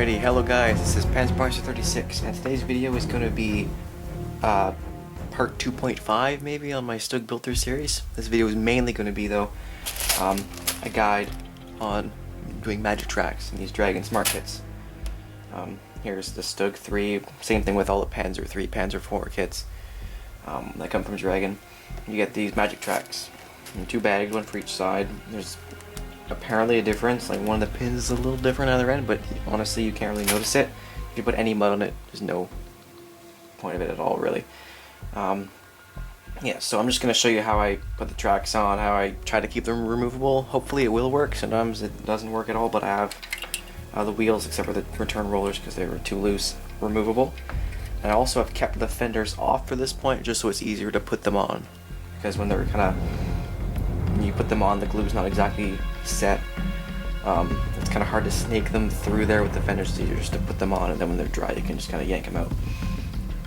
Alrighty, hello guys, this is Pansparcer36, and today's video is going to be part 2.5 maybe on my Stug Builder series. This video is mainly going to be though a guide on doing magic tracks in these Dragon Smart Kits. Here's the Stug 3, same thing with all the Panzer 3, Panzer 4 kits that come from Dragon. You get these magic tracks in 2 bags, 1 for each side. There's apparently a difference, like one of the pins is a little different on the other end, but honestly you can't really notice it. If you put any mud on it, there's no point of it at all really. Yeah, so I'm just going to show you how I put the tracks on, how I try to keep them removable. Hopefully it will work. Sometimes it doesn't work at all, but I have the wheels, except for the return rollers because they were too loose, removable. And I also have kept the fenders off for this point just so it's easier to put them on, because when they're when you put them on, the glue's not exactly set. It's kind of hard to snake them through there with the fenders. It's easier just to put them on, and then when they're dry you can just kind of yank them out.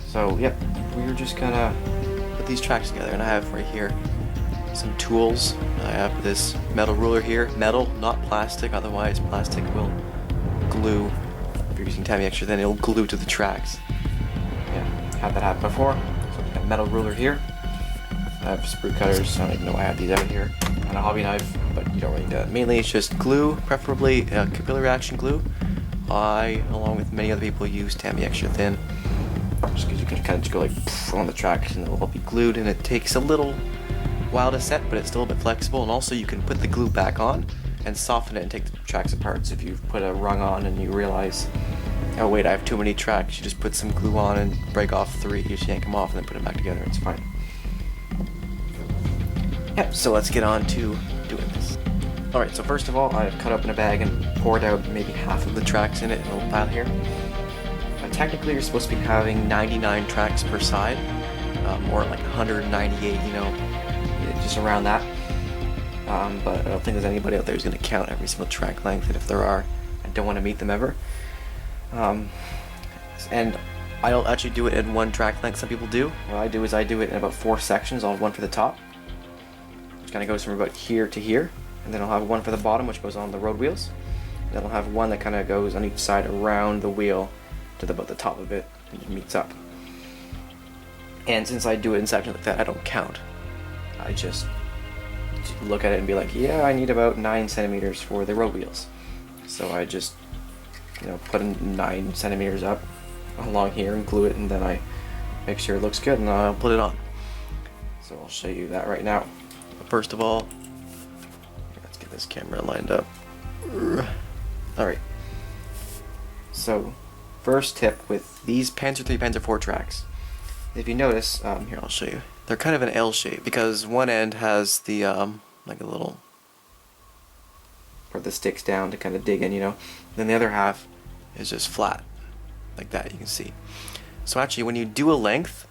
So yep, we're just gonna put these tracks together, and I have right here some tools. I have this metal ruler here, metal, not plastic, otherwise plastic will glue. If you're using Tammy Extra, then it'll glue to the tracks. Yeah, had that happen before. So we got a metal ruler here. I have sprue cutters, I don't even know why I have these out here, and a hobby knife, but you don't really need that. Mainly it's just glue, preferably capillary action glue. I, along with many other people, use Tammy Extra Thin, just because you can kind of just go like on the tracks and it'll all be glued, and it takes a little while to set, but it's still a bit flexible. And also you can put the glue back on and soften it and take the tracks apart. So if you've put a rung on and you realize, oh wait, I have too many tracks, you just put some glue on and break off 3, you just yank them off and then put them back together, it's fine. Yep, so let's get on to doing this. Alright, so first of all, I've cut open a bag and poured out maybe half of the tracks in it in a little pile here. Technically, you're supposed to be having 99 tracks per side, or like 198, you know, just around that. But I don't think there's anybody out there who's going to count every single track length, and if there are, I don't want to meet them ever. And I don't actually do it in 1 track length, some people do. What I do is I do it in about 4 sections. I'll have 1 for the top, which kind of goes from about here to here, and then I'll have 1 for the bottom, which goes on the road wheels. Then I'll have 1 that kind of goes on each side around the wheel to about the top of it, and it meets up. And since I do it in sections like that, I don't count. I just look at it and be like, yeah, I need about 9 centimeters for the road wheels. So I just, you know, put 9 centimeters up along here and glue it, and then I make sure it looks good, and I'll put it on. So I'll show you that right now. But first of all, let's get this camera lined up. Alright. So, first tip with these Panzer 3, Panzer 4 tracks. If you notice, here I'll show you. They're kind of an L shape because one end has the like a little, where the sticks down to kind of dig in, you know. Then the other half is just flat, like that. You can see. So actually, when you do a length,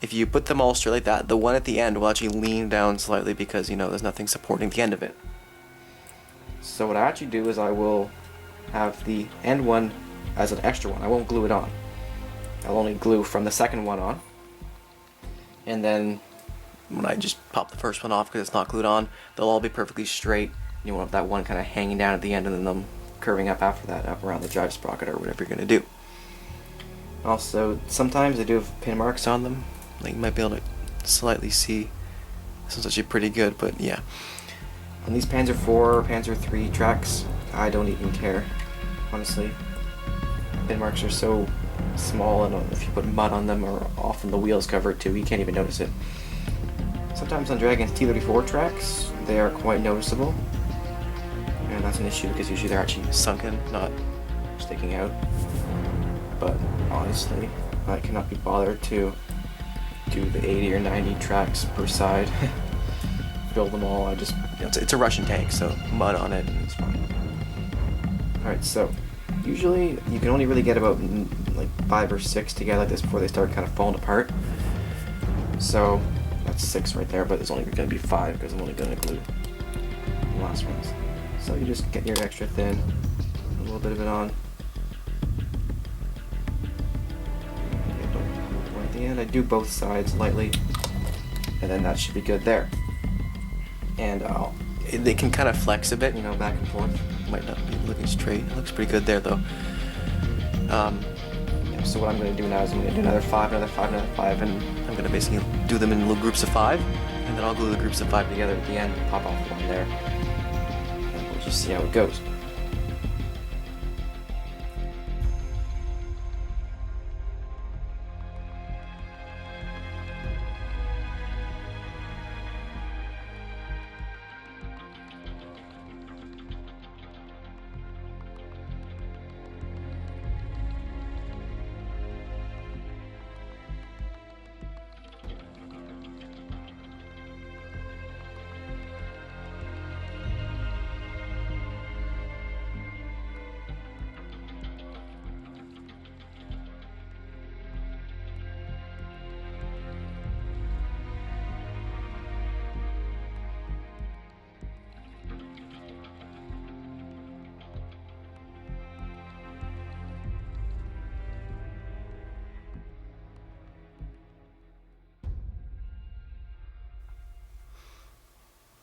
if you put them all straight like that, the one at the end will actually lean down slightly because, you know, there's nothing supporting the end of it. So what I actually do is I will have the end one as an extra one. I won't glue it on. I'll only glue from the second one on, and then when I just pop the first one off because it's not glued on, they'll all be perfectly straight. You want that one kind of hanging down at the end, and then them curving up after that, up around the drive sprocket or whatever you're going to do. Also, sometimes they do have pin marks on them. Like you might be able to slightly see. This one's actually pretty good, but yeah. On these Panzer 4, Panzer 3 tracks, I don't even care, honestly. Pin marks are so small, and if you put mud on them, or often the wheels cover it too, you can't even notice it. Sometimes on Dragon's T-34 tracks, they are quite noticeable, and that's an issue because usually they're actually sunken, not sticking out. But honestly, I cannot be bothered to do the 80 or 90 tracks per side. Build them all. I just, you know, it's a Russian tank, so mud on it and it's fine. Alright, so usually you can only really get about like 5 or 6 together like this before they start kind of falling apart. So that's 6 right there, but there's only going to be 5 because I'm only going to glue the last ones. So you just get your extra thin, a little bit of it on. At the end, I do both sides lightly, and then that should be good there. And they can kind of flex a bit, you know, back and forth. Might not be looking straight. It looks pretty good there though. So what I'm going to do now is I'm going to do another 5, another 5, another 5, and I'm going to basically do them in little groups of 5, and then I'll glue the groups of 5 together at the end, pop off one there, and we'll just see how it goes.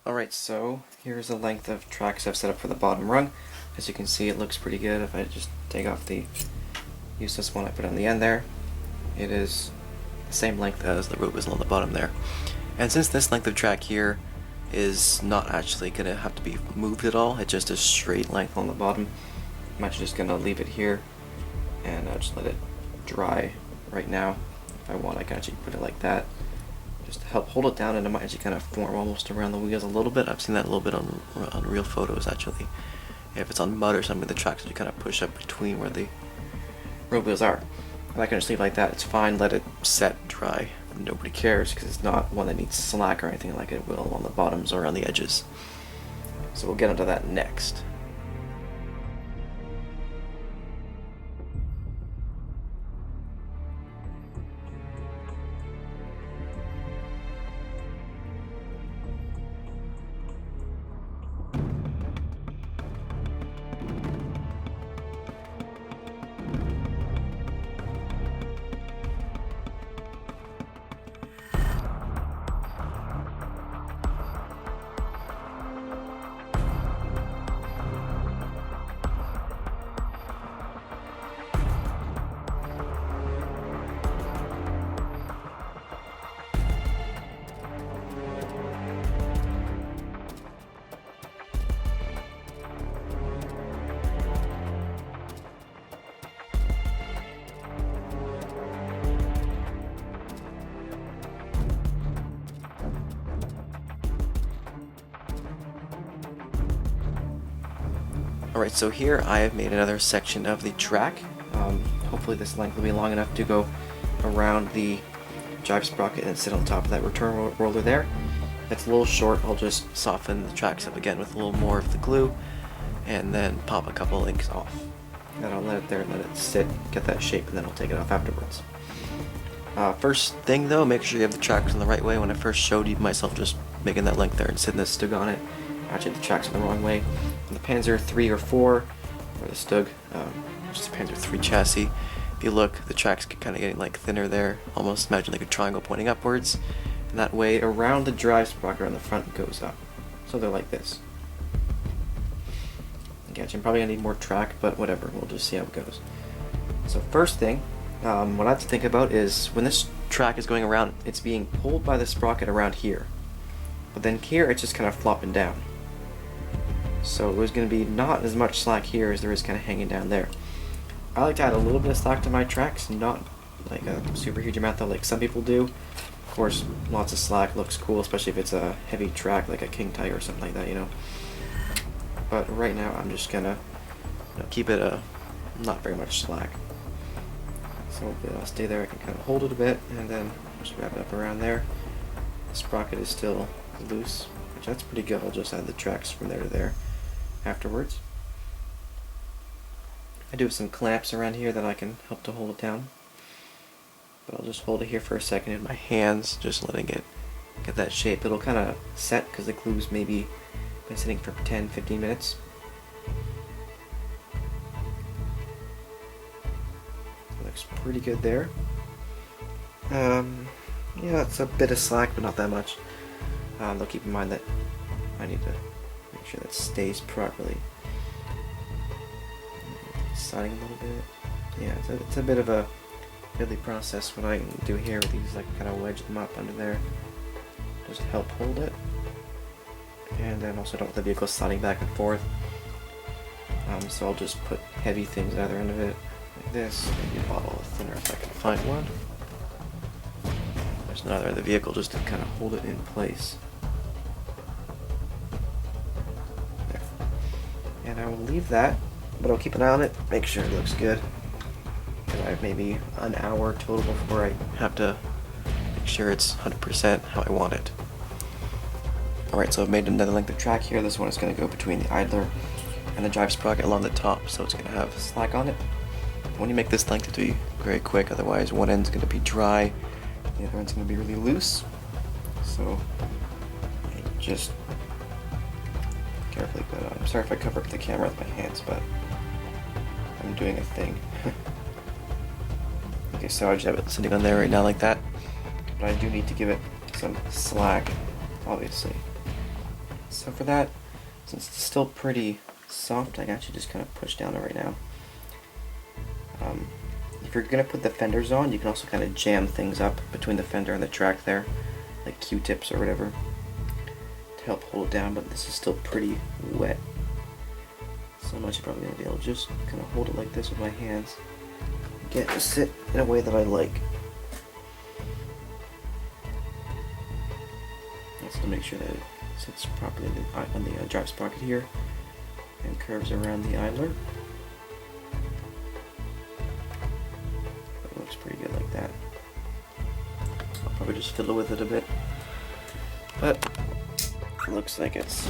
Alright, so here's the length of tracks I've set up for the bottom rung. As you can see, it looks pretty good. If I just take off the useless one I put on the end there, it is the same length as the road whistle on the bottom there. And since this length of track here is not actually going to have to be moved at all, it's just a straight length on the bottom, I'm actually just going to leave it here and just let it dry right now. If I want, I can actually put it like that, just to help hold it down, and it might actually kind of form almost around the wheels a little bit. I've seen that a little bit on real photos actually. If it's on mud or something, the tracks actually kind of push up between where the road wheels are. And I can just leave it like that, it's fine, let it set, dry. Nobody cares because it's not one that needs slack or anything like it will on the bottoms or on the edges. So we'll get into that next. Alright, so here I have made another section of the track. Hopefully this length will be long enough to go around the drive sprocket and sit on top of that return roller there. If it's a little short, I'll just soften the tracks up again with a little more of the glue and then pop a couple links off. Then I'll let it there and let it sit, get that shape, and then I'll take it off afterwards. First thing though, make sure you have the tracks in the right way. When I first showed you myself just making that length there and sitting the stug on it, actually the tracks are the wrong way. On the Panzer 3 or 4, or the Stug, which is the Panzer 3 chassis, if you look, the tracks get kind of getting like thinner there, almost imagine like a triangle pointing upwards, and that way around the drive sprocket on the front goes up. So they're like this. Again, I'm probably going to need more track, but whatever, we'll just see how it goes. So first thing, what I have to think about is when this track is going around, it's being pulled by the sprocket around here. But then here, it's just kind of flopping down. So there's going to be not as much slack here as there is kind of hanging down there. I like to add a little bit of slack to my tracks, not like a super huge amount though like some people do. Of course, lots of slack looks cool, especially if it's a heavy track like a King Tiger or something like that, you know. But right now I'm just going to keep it not very much slack. So I'll stay there, I can kind of hold it a bit, and then just wrap it up around there. The sprocket is still loose, which that's pretty good. I'll just add the tracks from there to there afterwards. I do have some clamps around here that I can help to hold it down, but I'll just hold it here for a second in my hands, just letting it get that shape. It'll kind of set because the glue's maybe been sitting for 10-15 minutes. Looks pretty good there. Yeah, it's a bit of slack, but not that much. Though keep in mind that I need to make sure that stays properly. Sliding a little bit. yeah, it's a bit of a fiddly process what I do here with these, like kind of wedge them up under there, just help hold it, and then also don't want the vehicle sliding back and forth. So I'll just put heavy things at either end of it, like this, maybe a bottle of thinner if I can find one. There's another end of the vehicle just to kind of hold it in place. There. And I will leave that, but I'll keep an eye on it, make sure it looks good. And I have maybe an hour total before I have to make sure it's 100% how I want it. Alright, so I've made another length of track here. This one is going to go between the idler and the drive sprocket along the top, so it's going to have slack on it. When you make this length, it'll be very quick, otherwise one end's going to be dry, the other end's going to be really loose. So just carefully put it on. I'm sorry if I cover up the camera with my hands, but I'm doing a thing. Okay, so I just have it sitting on there right now like that, but I do need to give it some slack, obviously. So for that, since it's still pretty soft, I can actually just kind of push down it right now. If you're going to put the fenders on, you can also kind of jam things up between the fender and the track there, like Q-tips or whatever, to help hold it down, but this is still pretty wet. So much I'm probably going to be able to just kind of hold it like this with my hands, get it to sit in a way that I like. Just to make sure that it sits properly on the drive sprocket here and curves around the idler. It looks pretty good like that. I'll probably just fiddle with it a bit, but it looks like it's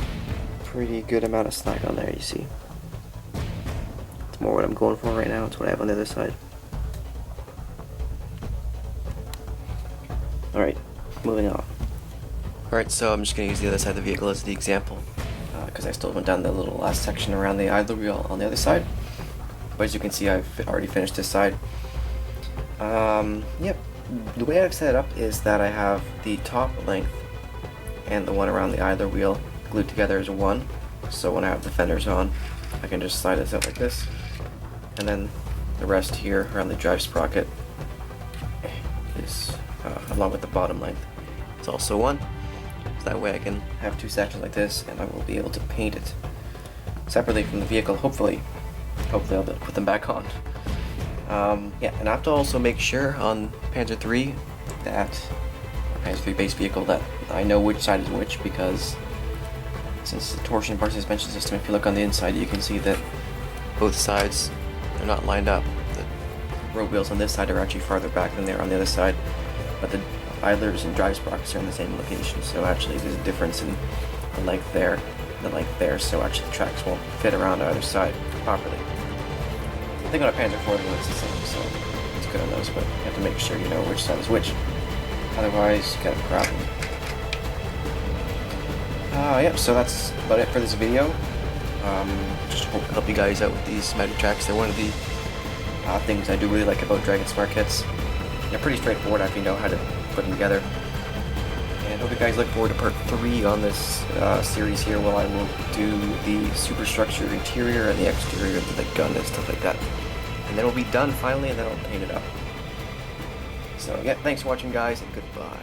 pretty good amount of slack on there, you see. It's more what I'm going for right now. It's what I have on the other side. Alright, moving on. Alright, so I'm just going to use the other side of the vehicle as the example, because I still went down the little last section around the idler wheel on the other side. But as you can see, I've already finished this side. Yep, the way I've set it up is that I have the top length and the one around the idler wheel glued together as one. So when I have the fenders on, I can just slide this out like this. And then the rest here around the drive sprocket is along with the bottom length. It's also one. So that way I can have two sections like this, and I will be able to paint it separately from the vehicle, hopefully. Hopefully I'll be able to put them back on. Yeah, and I have to also make sure on Panzer III that, or Panzer III base vehicle, that I know which side is which, because since the torsion bar suspension system, if you look on the inside, you can see that both sides are not lined up. The road wheels on this side are actually farther back than they are on the other side, but the idlers and drive sprockets are in the same location, so actually there's a difference in the length there and the length there, so actually the tracks won't fit around either side properly. I think on a Panzer IV it's the same, so it's good on those, but you have to make sure you know which side is which. Otherwise, you get a problem. Yep, so that's about it for this video. Just hope to help you guys out with these magic tracks. They're one of the things I do really like about Dragon Spark kits. They're pretty straightforward if you know how to put them together. And hope you guys look forward to part 3 on this series here, while I will do the superstructure interior and the exterior of the gun and stuff like that. And then we'll be done finally, and then I'll paint it up. So yeah, thanks for watching guys, and goodbye.